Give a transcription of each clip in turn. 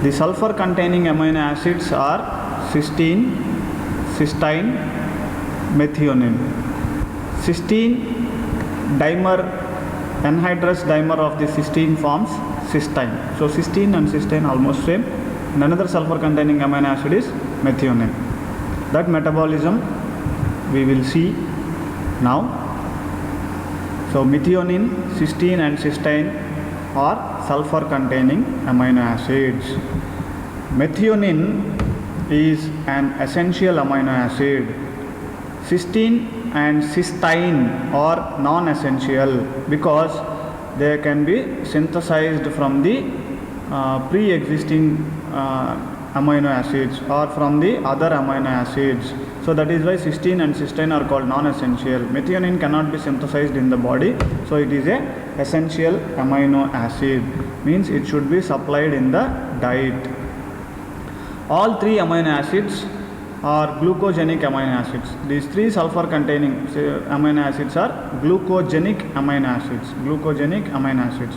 The sulfur containing amino acids are cysteine, cysteine, methionine. Cysteine dimer, anhydrous dimer of the cysteine forms cysteine. So cysteine and cysteine almost same. And another sulfur containing amino acid is methionine. That metabolism we will see now. So methionine, cysteine and cysteine are sulfur containing amino acids. Methionine is an essential amino acid. Cysteine and cysteine are non-essential because they can be synthesized from the pre-existing amino acids or from the other amino acids. So that is why cysteine and cysteine are called non-essential. Methionine cannot be synthesized in the body, so it is a essential amino acid, means it should be supplied in the diet. All three amino acids are glucogenic amino acids. These three sulfur containing amino acids are glucogenic amino acids. Glucogenic amino acids.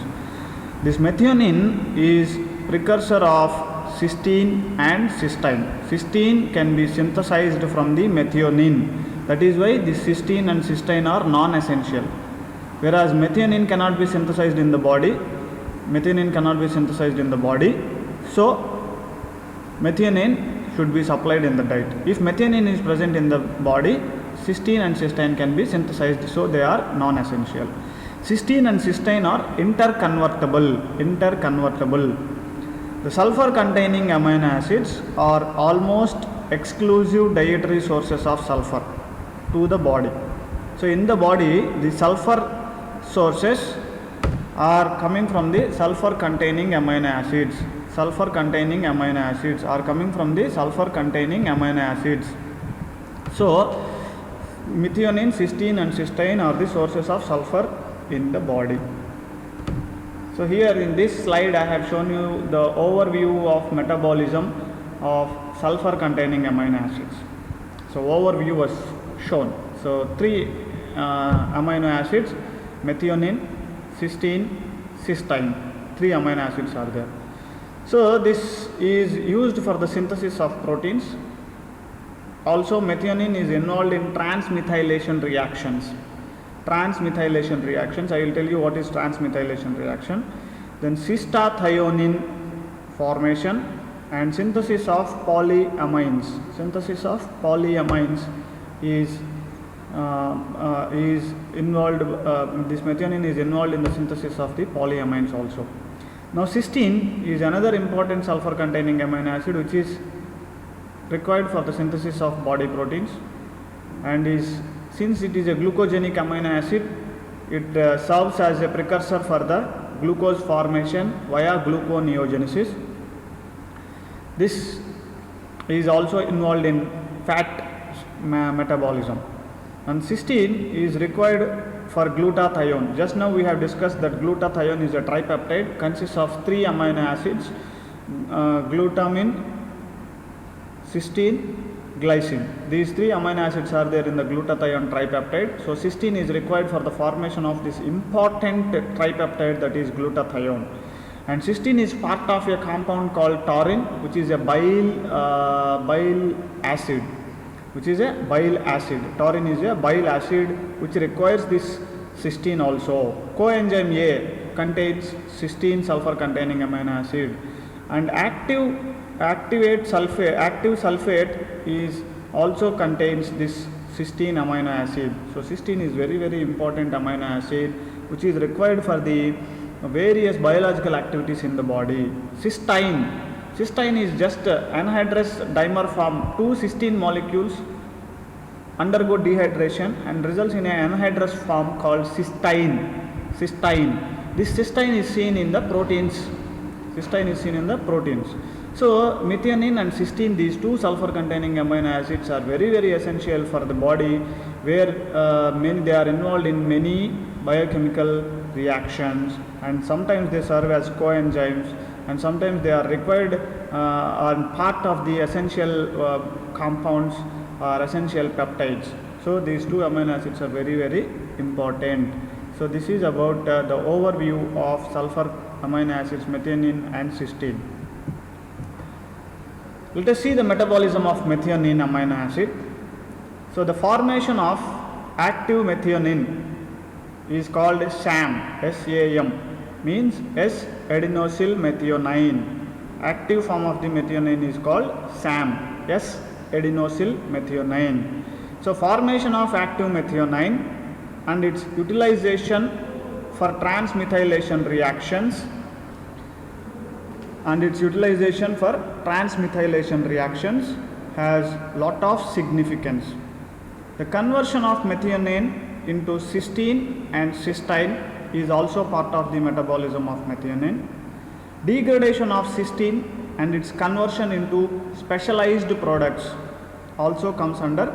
This methionine is precursor of cysteine and cysteine. Cysteine can be synthesized from the methionine. That is why the cysteine and cysteine are non-essential. Whereas methionine cannot be synthesized in the body. Methionine cannot be synthesized in the body. So methionine should be supplied in the diet. If methionine is present in the body, cysteine and cysteine can be synthesized, so they are non-essential. Cysteine and cysteine are interconvertible. The sulfur containing amino acids are almost exclusive dietary sources of sulfur to the body. So in the body, the sulfur sources are coming from the sulfur containing amino acids. Sulfur containing amino acids are coming from the sulfur containing amino acids. So methionine, cysteine and cysteine are the sources of sulfur in the body. So here in this slide I have shown you the overview of metabolism of sulfur containing amino acids. So overview was shown. So three amino acids, methionine, cysteine, cysteine. Three amino acids are there. So this is used for the synthesis of proteins. Also methionine is involved in transmethylation reactions. Transmethylation reactions, I will tell you what is transmethylation reaction. Then cystathionine formation and synthesis of polyamines. Synthesis of polyamines is involved, this methionine is involved in the synthesis of the polyamines also. Now cysteine is another important sulfur containing amino acid which is required for the synthesis of body proteins, and is, since it is a glucogenic amino acid, it serves as a precursor for the glucose formation via gluconeogenesis. This is also involved in fat metabolism. And cysteine is required for glutathione. Just now we have discussed that glutathione is a tripeptide, consists of three amino acids, glutamine, cysteine, glycine. These three amino acids are there in the glutathione tripeptide. So cysteine is required for the formation of this important tripeptide, that is glutathione. And cysteine is part of a compound called taurine, which is a bile acid. Taurine is a bile acid which requires this cysteine also. Coenzyme A contains cysteine sulfur containing amino acid, and active sulfate is also contains this cysteine amino acid. So cysteine is very, very important amino acid which is required for the various biological activities in the body. Cysteine is just anhydrous dimer form. Two cysteine molecules undergo dehydration and results in an anhydrous form called cysteine. This cysteine is seen in the proteins. So methionine and cysteine, these two sulfur containing amino acids, are very, very essential for the body, where they are involved in many biochemical reactions, and sometimes they serve as coenzymes, and sometimes they are required are part of the essential compounds or essential peptides. So these two amino acids are very, very important. So this is about the overview of sulfur amino acids, methionine and cysteine. Let us see the metabolism of methionine amino acid. So the formation of active methionine is called SAM, S-A-M, means S-adenosyl methionine. Active form of the methionine is called SAM, S-adenosyl methionine. So formation of active methionine and its utilization for transmethylation reactions has lot of significance. The conversion of methionine into cysteine and cysteine is also part of the metabolism of methionine. Degradation of cysteine and its conversion into specialized products also comes under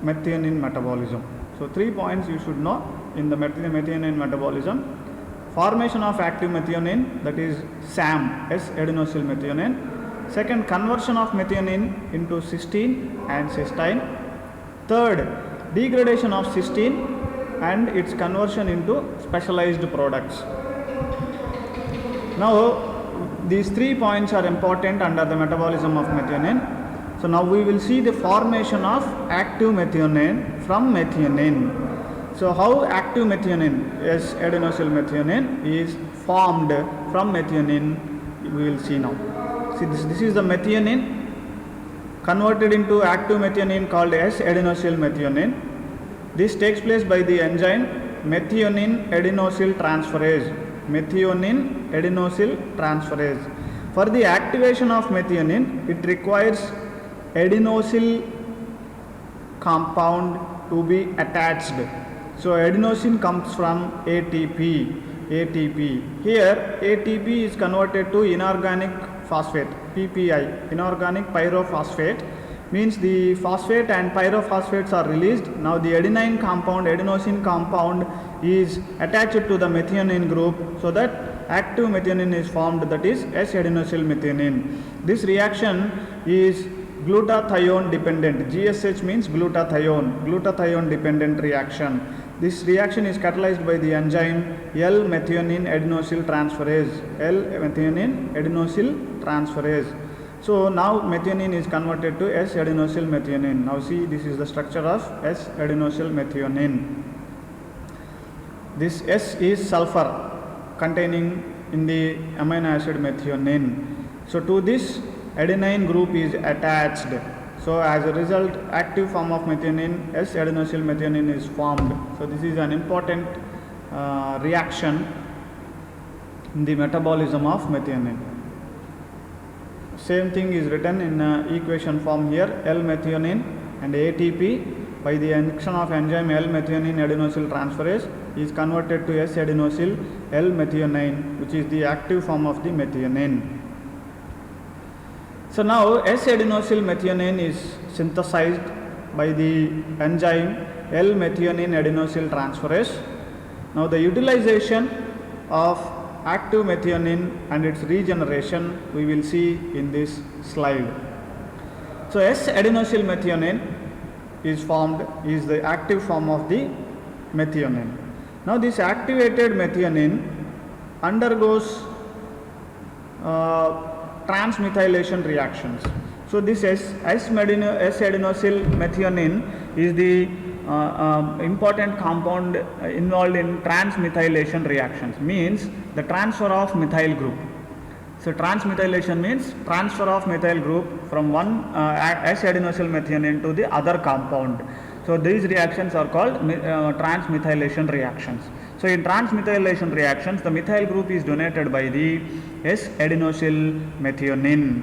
methionine metabolism. So 3 points you should know in the methionine metabolism. Formation of active methionine, that is SAM, S-adenosyl methionine. Second, conversion of methionine into cysteine and cysteine. Third, degradation of cysteine and its conversion into specialized products. Now, these 3 points are important under the metabolism of methionine. So now we will see the formation of active methionine from methionine. So how active methionine, S-adenosyl methionine, is formed from methionine, we will see now. See, this is the methionine converted into active methionine called S-adenosyl methionine. This takes place by the enzyme methionine adenosyl transferase. Methionine adenosyl transferase. For the activation of methionine, it requires adenosyl compound to be attached. So adenosine comes from ATP. Here ATP is converted to inorganic phosphate, PPI, inorganic pyrophosphate, means the phosphate and pyrophosphates are released. Now the adenine compound, adenosine compound is attached to the methionine group, so that active methionine is formed, that is S-adenosyl methionine. This reaction is glutathione dependent. GSH means glutathione dependent reaction. This reaction is catalyzed by the enzyme L-methionine adenosyl transferase. So now methionine is converted to S-adenosyl methionine. Now see, this is the structure of S-adenosyl methionine. This S is sulfur containing in the amino acid methionine. So to this adenine group is attached. So as a result, active form of methionine, S-adenosyl methionine, is formed. So this is an important reaction in the metabolism of methionine. Same thing is written in equation form here. L-methionine and ATP by the action of enzyme L-methionine adenosyl transferase is converted to S-adenosyl L-methionine, which is the active form of the methionine. So now S-adenosyl methionine is synthesized by the enzyme L-methionine adenosyl transferase. Now the utilization of active methionine and its regeneration we will see in this slide. So S-adenosyl methionine is formed, is the active form of the methionine. Now this activated methionine undergoes transmethylation reactions. So this S-adenosyl methionine is the important compound involved in transmethylation reactions, means the transfer of methyl group. So transmethylation means transfer of methyl group from one S-adenosyl methionine to the other compound. So these reactions are called transmethylation reactions. So in transmethylation reactions, the methyl group is donated by the S-adenosyl methionine.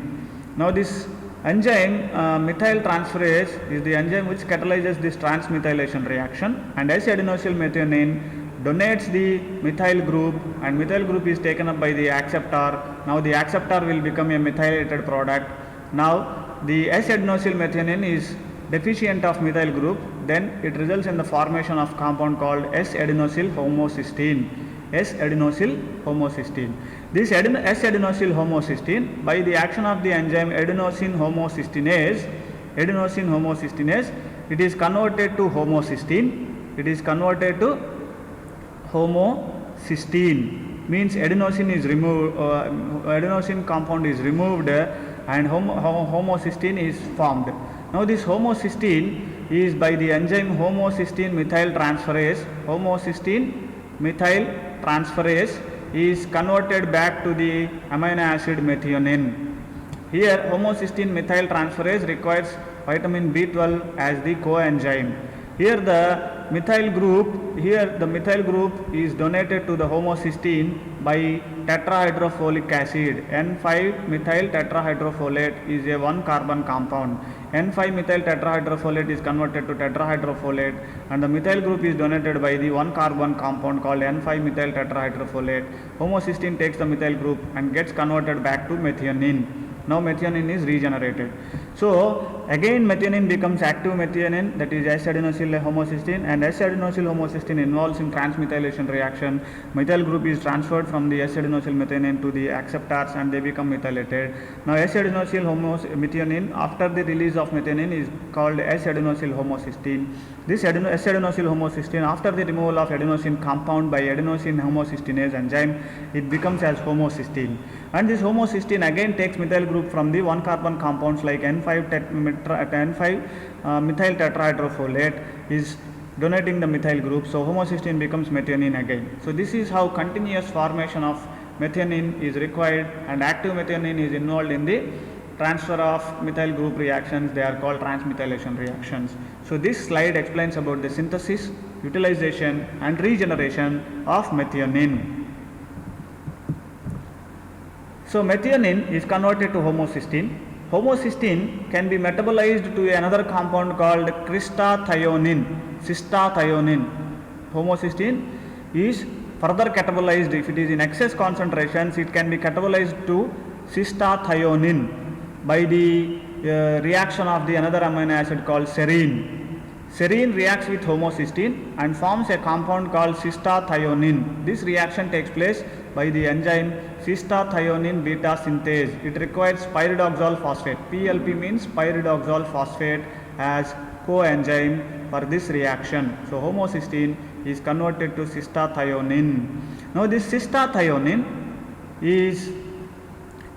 Now this enzyme methyl transferase is the enzyme which catalyzes this transmethylation reaction, and S-adenosyl methionine donates the methyl group, and methyl group is taken up by the acceptor. Now the acceptor will become a methylated product. Now the S-adenosyl methionine is deficient of methyl group, then it results in the formation of compound called S-adenosyl homocysteine. S-adenosyl homocysteine. This S-adenosyl homocysteine, by the action of the enzyme adenosine homocysteinase, it is converted to homocysteine. It is converted to homocysteine, means adenosine is removed, adenosine compound is removed and homocysteine is formed. Now this homocysteine is by the enzyme homocysteine methyl transferase. Homocysteine methyl transferase is converted back to the amino acid methionine. Here homocysteine methyl transferase requires vitamin B12 as the coenzyme. Here the methyl group is donated to the homocysteine by tetrahydrofolic acid. N5 methyl tetrahydrofolate is a 1 carbon compound. N5 methyl tetrahydrofolate is converted to tetrahydrofolate, and the methyl group is donated by the 1 carbon compound called N5 methyl tetrahydrofolate. Homocysteine takes the methyl group and gets converted back to methionine. Now methionine is regenerated. So again methionine becomes active methionine, that is S-adenosyl homocysteine, and S-adenosyl homocysteine involves in transmethylation reaction. Methyl group is transferred from the S-adenosyl methionine to the acceptors and they become methylated. Now S-adenosyl methionine after the release of methionine is called S-adenosyl homocysteine. This S-adenosyl homocysteine after the removal of adenosine compound by adenosine homocysteinase enzyme, it becomes as homocysteine. And this homocysteine again takes methyl group from the 1 carbon compounds like N5 methyl tetrahydrofolate is donating the methyl group. So homocysteine becomes methionine again. So this is how continuous formation of methionine is required, and active methionine is involved in the transfer of methyl group reactions. They are called transmethylation reactions. So this slide explains about the synthesis, utilization and regeneration of methionine. So methionine is converted to homocysteine. Homocysteine can be metabolized to another compound called cystathionine. Homocysteine is further catabolized. If it is in excess concentrations, it can be catabolized to cystathionine by the reaction of the another amino acid called serine. Serine reacts with homocysteine and forms a compound called cystathionine. This reaction takes place by the enzyme cystathionine beta synthase. It requires pyridoxal phosphate. PLP means pyridoxal phosphate as coenzyme for this reaction. So homocysteine is converted to cystathionine. Now this cystathionine is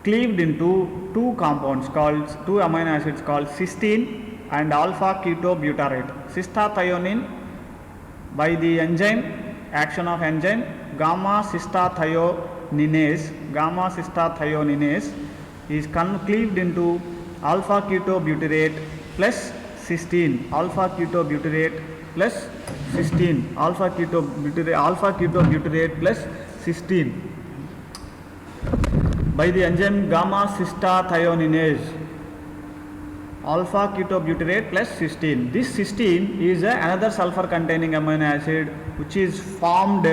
cleaved into two amino acids called cysteine and alpha ketobutyrate. Cystathionine by the action of enzyme gamma cystathioninase is cleaved into alpha ketobutyrate plus cysteine, alpha ketobutyrate plus cysteine by the enzyme gamma cystathioninase, alpha ketobutyrate plus cysteine. This cysteine is another sulfur containing amino acid which is formed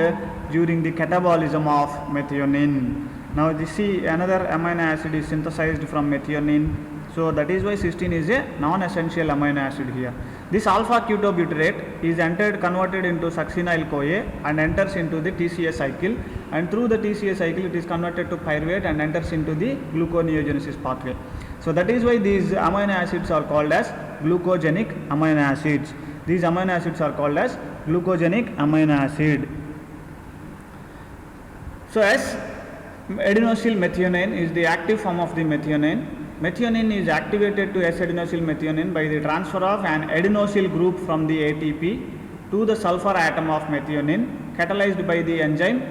during the catabolism of methionine. Now this see another amino acid is synthesized from methionine. So that is why cysteine is a non-essential amino acid here. This alpha ketobutyrate is converted into succinyl-CoA and enters into the TCA cycle, and through the TCA cycle it is converted to pyruvate and enters into the gluconeogenesis pathway. So that is why these amino acids are called as glucogenic amino acids. These amino acids are called as glucogenic amino acid. So as adenosyl methionine is the active form of the methionine. Methionine is activated to S-adenosyl methionine by the transfer of an adenosyl group from the ATP to the sulfur atom of methionine, catalyzed by the enzyme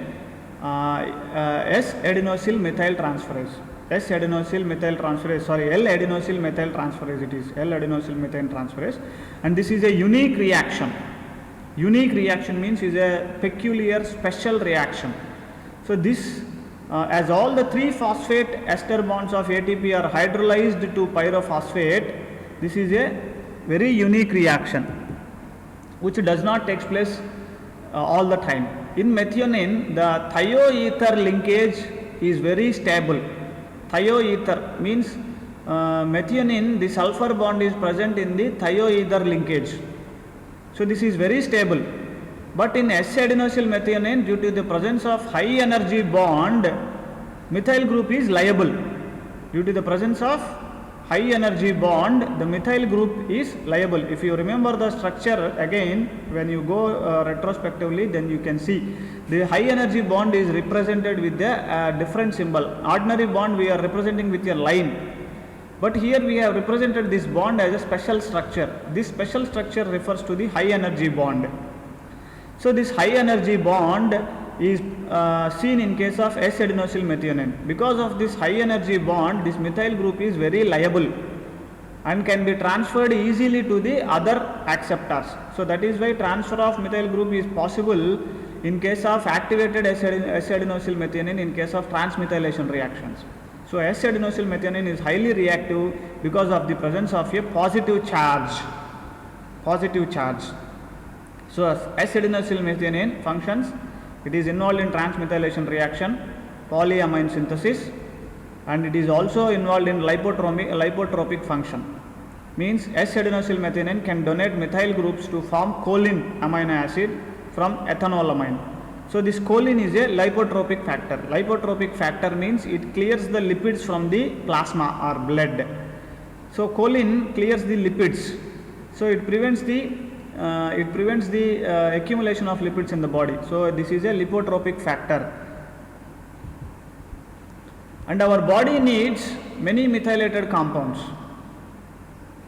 S-adenosyl methyl transferase. L-adenosyl methyl transferase it is, L-adenosyl methyl transferase, and this is a unique reaction. Unique reaction means is a peculiar special reaction. So this as all the 3 phosphate ester bonds of ATP are hydrolyzed to pyrophosphate, this is a very unique reaction which does not take place all the time. In methionine, the thioether linkage is very stable. Thioether means methionine, the sulfur bond is present in the thioether linkage. So this is very stable. But in S-adenosyl methionine, due to the presence of high energy bond, methyl group is liable. Due to the presence of high energy bond, the methyl group is liable. If you remember the structure again, when you go retrospectively, then you can see the high energy bond is represented with a different symbol. Ordinary bond we are representing with a line. But here we have represented this bond as a special structure. This special structure refers to the high energy bond. So this high energy bond is seen in case of S-adenosyl methionine. Because of this high energy bond, this methyl group is very liable and can be transferred easily to the other acceptors. So that is why transfer of methyl group is possible in case of activated S-adenosyl methionine in case of transmethylation reactions. So S-adenosyl methionine is highly reactive because of the presence of a positive charge. Positive charge. So S-adenosyl methionine functions. It is involved in transmethylation reaction, polyamine synthesis, and it is also involved in lipotropic function. Means S-adenosyl methionine can donate methyl groups to form choline amino acid from ethanolamine. So this choline is a lipotropic factor. Lipotropic factor means it clears the lipids from the plasma or blood. So choline clears the lipids. So it prevents the accumulation of lipids in the body. So this is a lipotropic factor. And our body needs many methylated compounds.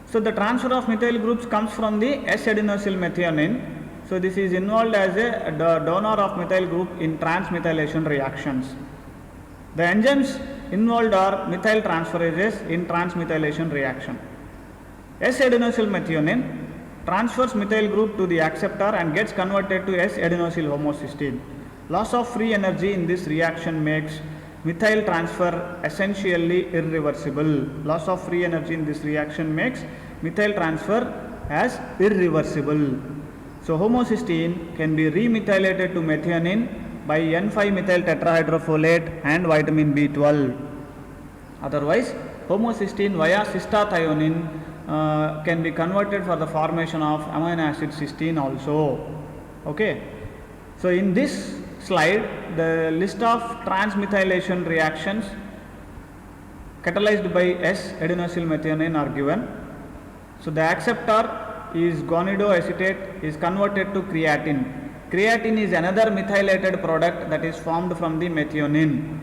So the transfer of methyl groups comes from the S-adenosyl methionine. So this is involved as a donor of methyl group in transmethylation reactions. The enzymes involved are methyl transferases in transmethylation reaction. S-adenosyl methionine transfers methyl group to the acceptor and gets converted to S-adenosyl homocysteine. Loss of free energy in this reaction makes methyl transfer essentially irreversible. Loss of free energy in this reaction makes methyl transfer as irreversible. So homocysteine can be remethylated to methionine by N5-methyl tetrahydrofolate and vitamin B12. Otherwise, homocysteine via cystathionein can be converted for the formation of amino acid cysteine also. Okay. So in this slide, the list of transmethylation reactions catalyzed by S-adenosyl methionine are given. So the acceptor is goniodoacetate is converted to creatine. Creatine is another methylated product that is formed from the methionine.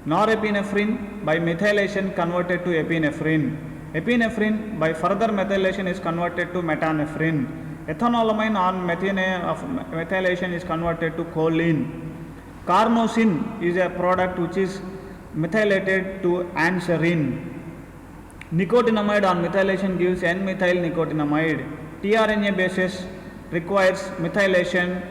Norepinephrine by methylation converted to epinephrine. Epinephrine by further methylation is converted to metanephrine. Ethanolamine on methylation is converted to choline. Carnosine is a product which is methylated to anserine. Nicotinamide on methylation gives N-methyl nicotinamide. tRNA bases requires methylation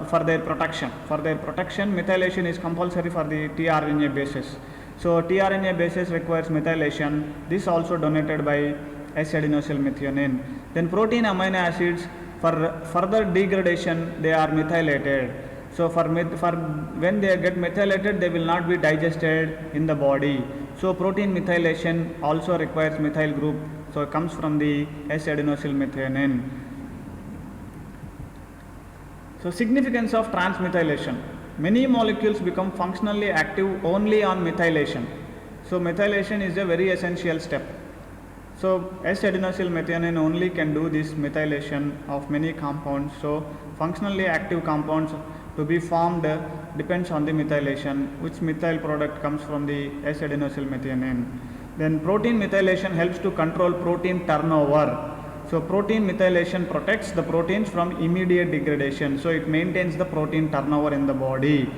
for their protection. For their protection, methylation is compulsory for the tRNA bases. So tRNA bases requires methylation. This also donated by S-adenosyl methionine. Then protein amino acids, for further degradation they are methylated. So when they get methylated, they will not be digested in the body. So protein methylation also requires methyl group. So it comes from the S-adenosyl methionine. So significance of transmethylation. Many molecules become functionally active only on methylation. So methylation is a very essential step. So S-adenosyl methionine only can do this methylation of many compounds. So functionally active compounds to be formed depends on the methylation, which methyl product comes from the S-adenosyl methionine. Then protein methylation helps to control protein turnover. So protein methylation protects the proteins from immediate degradation. So it maintains the protein turnover in the body.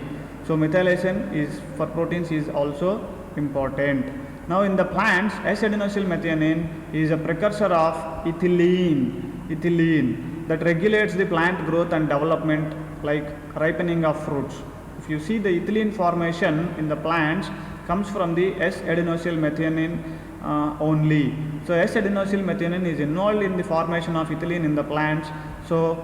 So methylation is for proteins is also important. Now in the plants, S-adenosyl methionine is a precursor of ethylene that regulates the plant growth and development, like ripening of fruits. If you see the ethylene formation in the plants comes from the S-adenosyl methionine only. So S-adenosyl methionine is involved in the formation of ethylene in the plants. So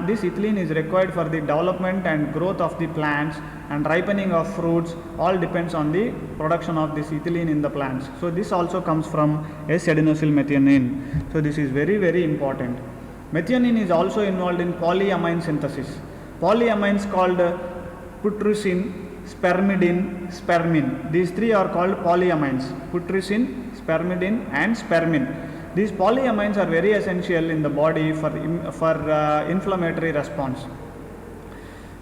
this ethylene is required for the development and growth of the plants, and ripening of fruits all depends on the production of this ethylene in the plants. So this also comes from S-adenosyl methionine. So this is very, very important. Methionine is also involved in polyamine synthesis. Polyamines called putrescine, spermidine, spermine. These three are called polyamines: putrescine, spermidine and spermine. These polyamines are very essential in the body for inflammatory response.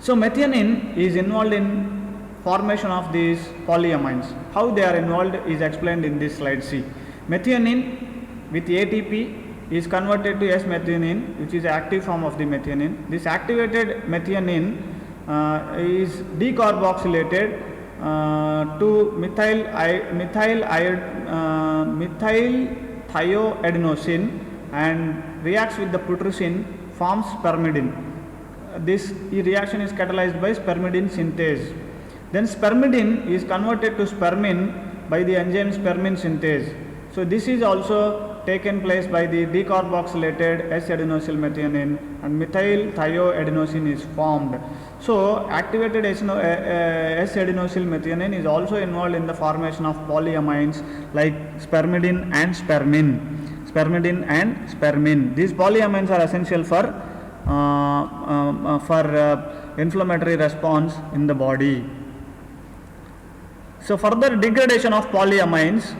So methionine is involved in formation of these polyamines. How they are involved is explained in this slide. See, methionine with ATP is converted to S-methionine, which is active form of the methionine. This activated methionine is decarboxylated to methyl thioadenosine and reacts with the putrescine, forms spermidine. This reaction is catalyzed by spermidine synthase. Then spermidine is converted to spermine by the enzyme spermine synthase. So this is also taken place by the decarboxylated S-adenosyl methionine, and methyl thioadenosine is formed. So activated S-adenosyl methionine is also involved in the formation of polyamines like spermidine and spermine. These polyamines are essential for inflammatory response in the body. So further degradation of polyamines,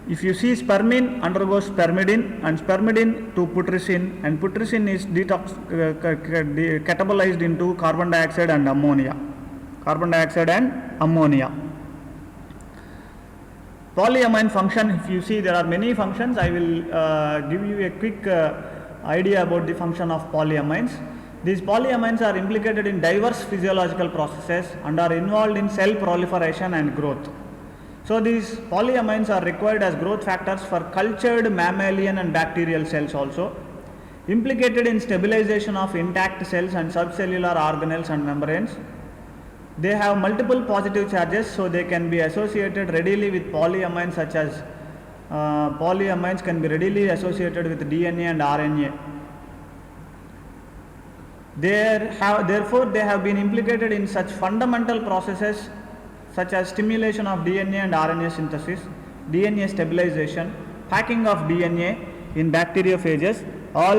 if you see, spermine undergoes spermidine and spermidine to putrescine, and putrescine is catabolized into carbon dioxide and ammonia. Polyamine function, if you see, there are many functions. I will give you a quick idea about the function of polyamines. These polyamines are implicated in diverse physiological processes and are involved in cell proliferation and growth. So these polyamines are required as growth factors for cultured mammalian and bacterial cells also. Implicated in stabilization of intact cells and subcellular organelles and membranes. They have multiple positive charges, so they can be associated readily with polyamines, such as polyamines can be readily associated with DNA and RNA. Therefore, they have been implicated in such fundamental processes such as stimulation of DNA and RNA synthesis, DNA stabilization, packing of DNA in bacteriophages, all